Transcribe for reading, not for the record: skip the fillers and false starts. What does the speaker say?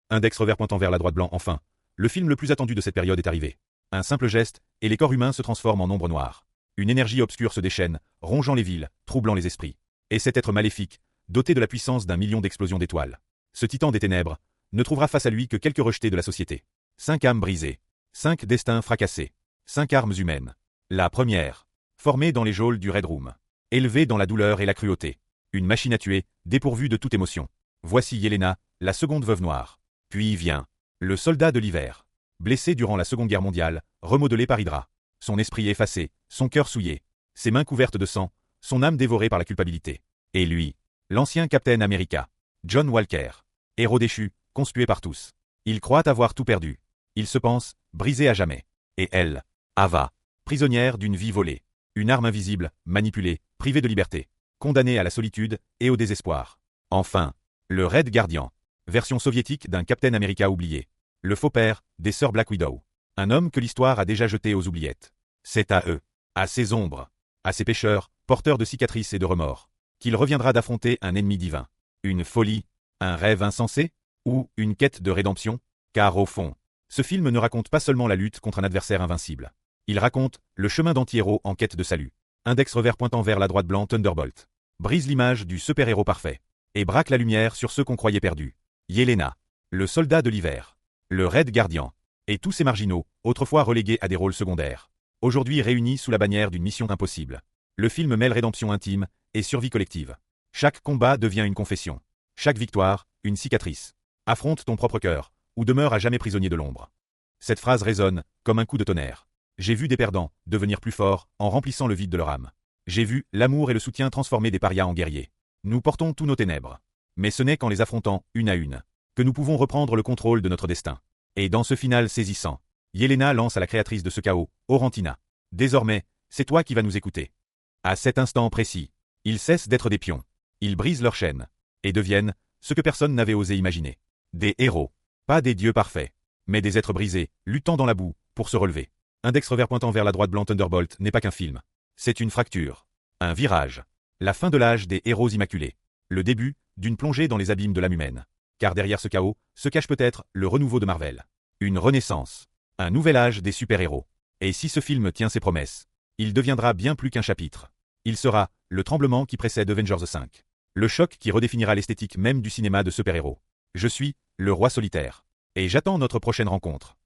Index revers pointant vers la droite blanc enfin. Le film le plus attendu de cette période est arrivé. Un simple geste, et les corps humains se transforment en ombre noire. Une énergie obscure se déchaîne, rongeant les villes, troublant les esprits. Et cet être maléfique, doté de la puissance d'un million d'explosions d'étoiles. Ce titan des ténèbres, ne trouvera face à lui que quelques rejetés de la société. 5 âmes brisées. 5 destins fracassés. 5 armes humaines. La première. Formée dans les geôles du Red Room. Élevée dans la douleur et la cruauté. Une machine à tuer, dépourvue de toute émotion. Voici Yelena, la seconde veuve noire. Puis vient le soldat de l'hiver. Blessé durant la Seconde Guerre mondiale, remodelé par Hydra. Son esprit effacé, son cœur souillé. Ses mains couvertes de sang, son âme dévorée par la culpabilité. Et lui, l'ancien Captain America. John Walker. Héros déchu, conspué par tous. Il croit avoir tout perdu. Il se pense, brisé à jamais. Et elle, Ava, prisonnière d'une vie volée. Une arme invisible, manipulée, privée de liberté. Condamnée à la solitude et au désespoir. Enfin, le Red Guardian. Version soviétique d'un Captain America oublié. Le faux père des sœurs Black Widow. Un homme que l'histoire a déjà jeté aux oubliettes. C'est à eux, à ces ombres, à ces pécheurs, porteurs de cicatrices et de remords, qu'il reviendra d'affronter un ennemi divin. Une folie, un rêve insensé, ou une quête de rédemption. Car au fond, ce film ne raconte pas seulement la lutte contre un adversaire invincible. Il raconte le chemin d'anti-héros en quête de salut. Index revers pointant vers la droite blanc Thunderbolt. Brise l'image du super-héros parfait. Et braque la lumière sur ceux qu'on croyait perdus. Yelena, le soldat de l'hiver. Le Red Guardian. Et tous ces marginaux, autrefois relégués à des rôles secondaires. Aujourd'hui réunis sous la bannière d'une mission impossible. Le film mêle rédemption intime et survie collective. Chaque combat devient une confession. Chaque victoire, une cicatrice. Affronte ton propre cœur, ou demeure à jamais prisonnier de l'ombre. Cette phrase résonne, comme un coup de tonnerre. J'ai vu des perdants devenir plus forts en remplissant le vide de leur âme. J'ai vu l'amour et le soutien transformer des parias en guerriers. Nous portons tous nos ténèbres. Mais ce n'est qu'en les affrontant, une à une, que nous pouvons reprendre le contrôle de notre destin. Et dans ce final saisissant, Yelena lance à la créatrice de ce chaos, Orantina. Désormais, c'est toi qui vas nous écouter. À cet instant précis, ils cessent d'être des pions. Ils brisent leurs chaînes. Et deviennent ce que personne n'avait osé imaginer. Des héros. Pas des dieux parfaits. Mais des êtres brisés, luttant dans la boue, pour se relever. Index revers pointant vers la droite blanc Thunderbolt n'est pas qu'un film. C'est une fracture. Un virage. La fin de l'âge des héros immaculés. Le début d'une plongée dans les abîmes de l'âme humaine. Car derrière ce chaos, se cache peut-être le renouveau de Marvel. Une renaissance. Un nouvel âge des super-héros. Et si ce film tient ses promesses, il deviendra bien plus qu'un chapitre. Il sera le tremblement qui précède Avengers 5. Le choc qui redéfinira l'esthétique même du cinéma de super-héros. Je suis le roi solitaire. Et j'attends notre prochaine rencontre.